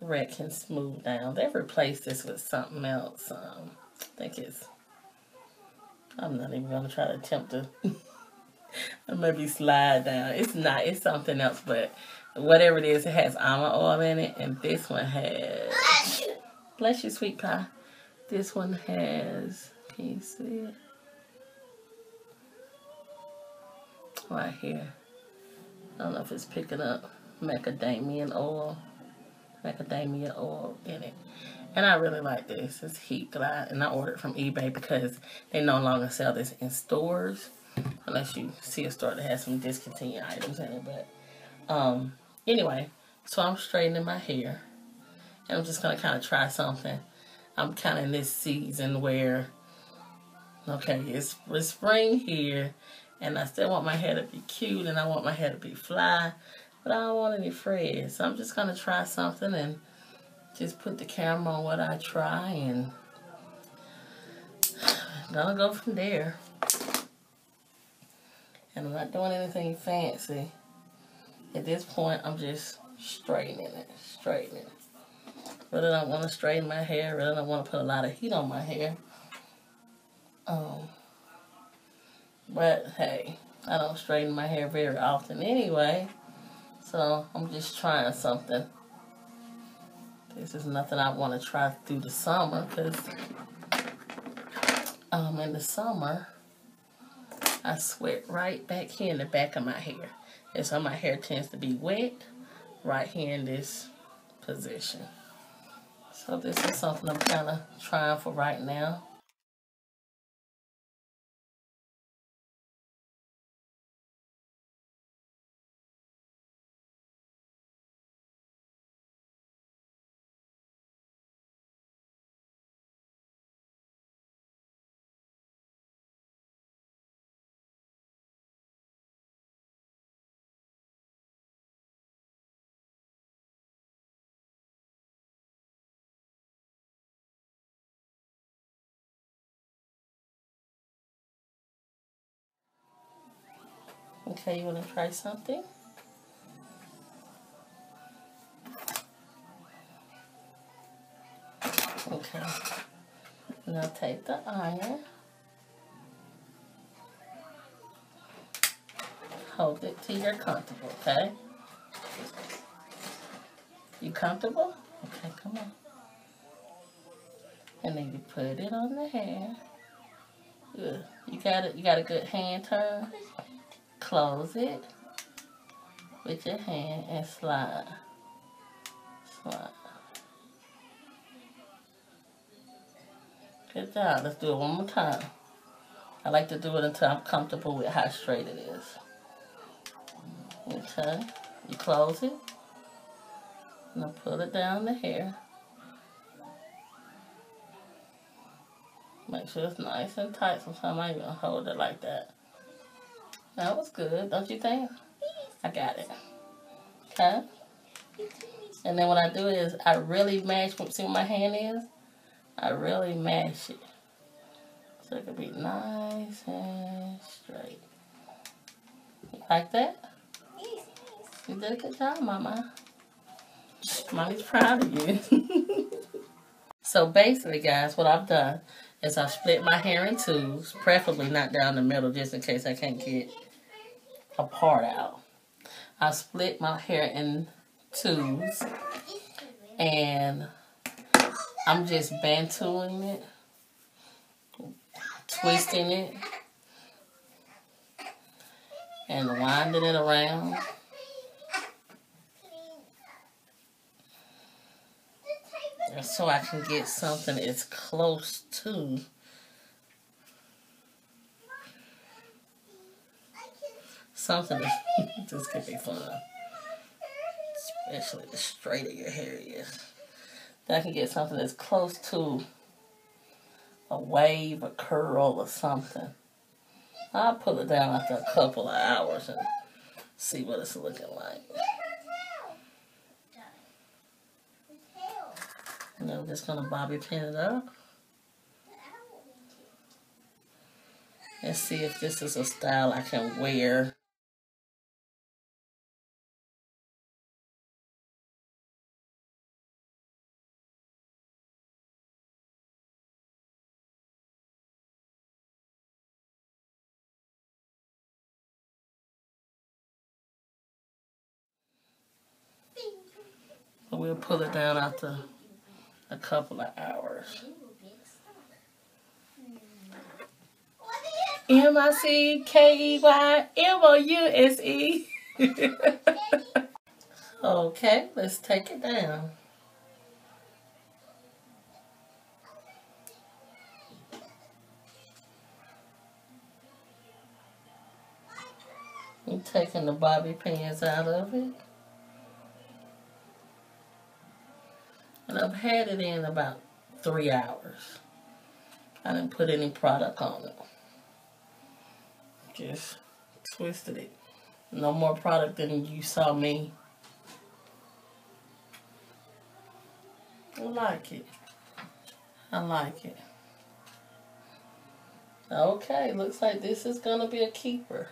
wreck and smooth down. They've replaced this with something else. I think it's, I'm not even going to try to attempt to maybe slide down. It's not, it's something else, but whatever it is, it has almond oil in it, and this one has, bless you, sweet pie. This one has, can you see it? Right here. I don't know if it's picking up macadamia oil in it. And I really like this. It's Heat Glide, and I ordered from eBay because they no longer sell this in stores, unless you see a store that has some discontinued items in it. But anyway, so I'm straightening my hair, and I'm just gonna kind of try something. I'm kind of in this season where, okay, it's spring here, and I still want my hair to be cute, and I want my hair to be fly, but I don't want any frizz. So I'm just gonna try something and just put the camera on what I try, and I'm gonna go from there. And I'm not doing anything fancy. At this point, I'm just straightening it. Really don't want to straighten my hair. Really don't want to put a lot of heat on my hair. But hey, I don't straighten my hair very often anyway. So I'm just trying something. This is nothing I want to try through the summer, because in the summer, I sweat right back here in the back of my hair. And so my hair tends to be wet right here in this position. So this is something I'm kind of trying for right now. Okay, you want to try something? Okay. Now take the iron. Hold it till you're comfortable, okay? You comfortable? Okay, come on. And then you put it on the hair. Good. You got it. You got a good hand turn. Close it with your hand and slide. Slide. Good job. Let's do it one more time. I like to do it until I'm comfortable with how straight it is. Okay. You close it. Now pull it down the hair. Make sure it's nice and tight. Sometimes I even hold it like that. That was good, don't you think? I got it. Okay? And then what I do is I really mash, see where my hand is? I really mash it. So it can be nice and straight. Like that? You did a good job, Mama. Mommy's proud of you. So basically, guys, what I've done is I've split my hair in twos, preferably not down the middle just in case I can't get a part out. I split my hair in twos, and I'm just bantooing it, twisting it, and winding it around. So I can get something as close to something that this could be fun. Especially the straighter your hair is. That I can get something that's close to a wave, a curl, or something. I'll pull it down after a couple of hours and see what it's looking like. And then I'm just going to bobby pin it up. And see if this is a style I can wear. But we'll pull it down after a couple of hours. MICKEYMOUSE. Okay, let's take it down. I'm taking the bobby pins out of it. And I've had it in about 3 hours. I didn't put any product on it. Just twisted it. No more product than you saw me. I like it. I like it. Okay, looks like this is going to be a keeper.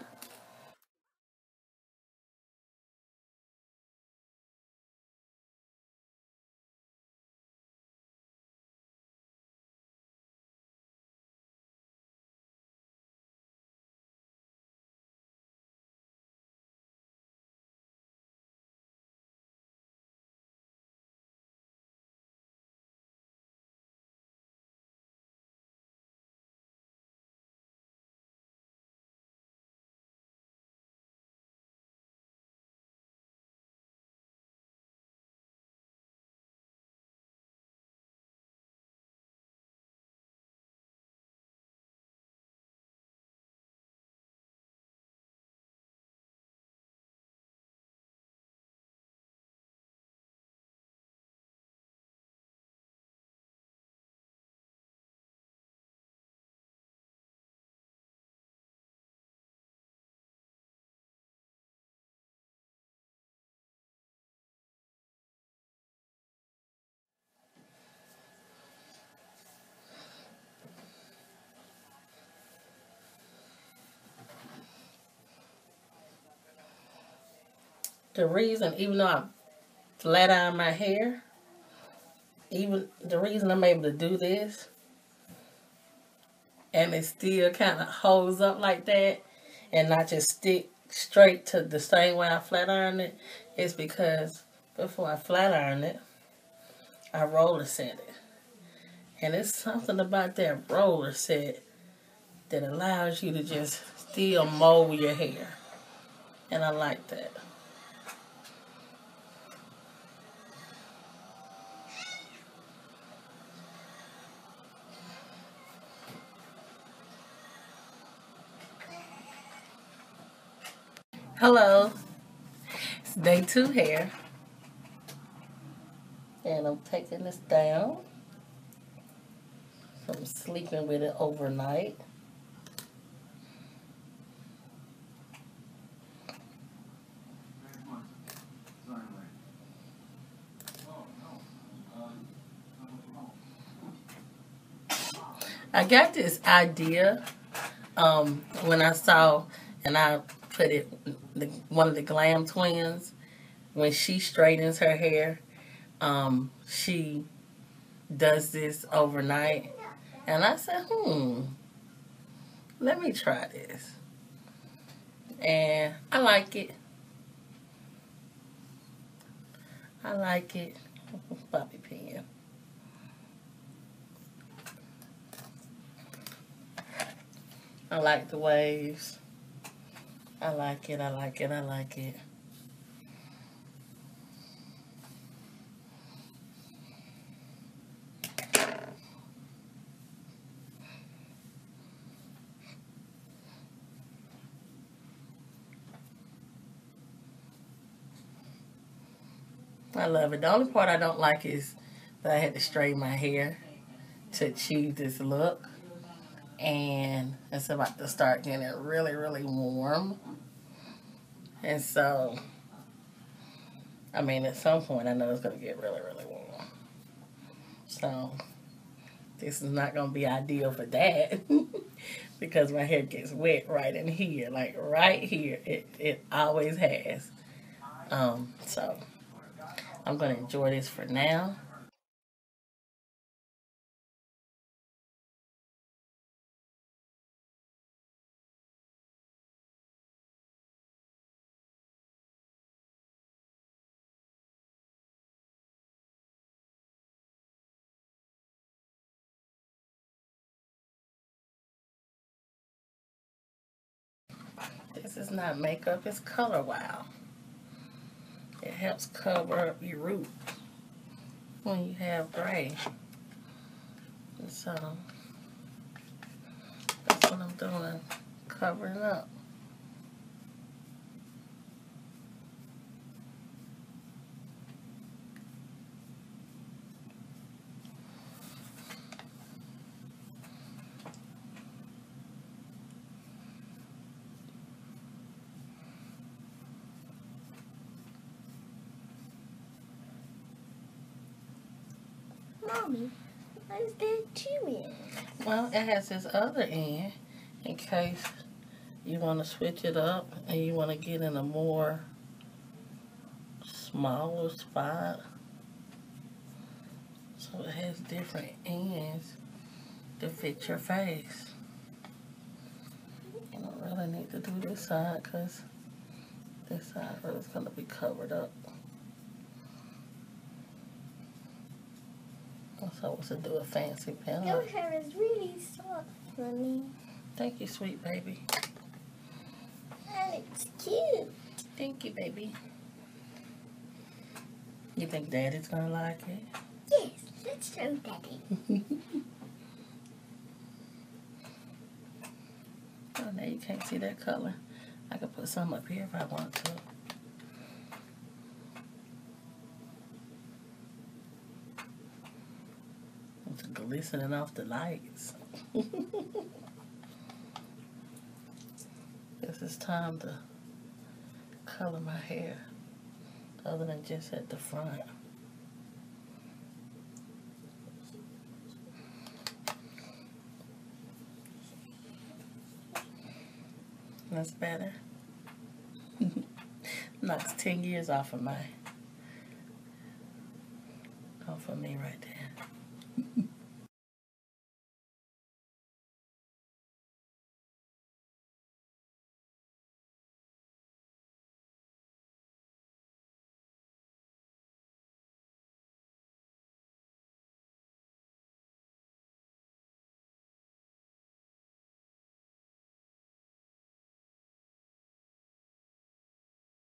The reason, even though I flat iron my hair, even the reason I'm able to do this and it still kind of holds up like that and not just stick straight to the same way I flat iron it is because before I flat iron it, I roller set it. And it's something about that roller set that allows you to just still mold your hair. And I like that. Hello, it's day 2 hair. And I'm taking this down from sleeping with it overnight. I got this idea when I saw, and I put it, one of the Glam twins, when she straightens her hair, she does this overnight. And I said, let me try this. And I like it. I like it. Bobby pin. I like the waves. I like it, I like it, I like it. I love it. The only part I don't like is that I had to straighten my hair to achieve this look. And it's about to start getting really, really warm. And so, I mean, at some point I know it's going to get really, really warm. So, this is not going to be ideal for that. Because my hair gets wet right in here. Like right here. It always has. So, I'm going to enjoy this for now. This is not makeup, it's Color Wow. It helps cover up your root when you have gray. And so that's what I'm doing, covering up. Mommy, where's there two ends? Well, it has this other end in case you want to switch it up and you want to get in a more smaller spot. So it has different ends to fit your face. I don't really need to do this side because this side is going to be covered up. So I was to do a fancy pen. Your hair is really soft for me. Thank you, sweet baby. And it's cute. Thank you, baby. You think Daddy's gonna like it? Yes, let's show Daddy. Oh, now you can't see that color. I could put some up here if I want to. It's glistening off the lights. This is time to color my hair, other than just at the front. That's better. Knocks 10 years off of me right there.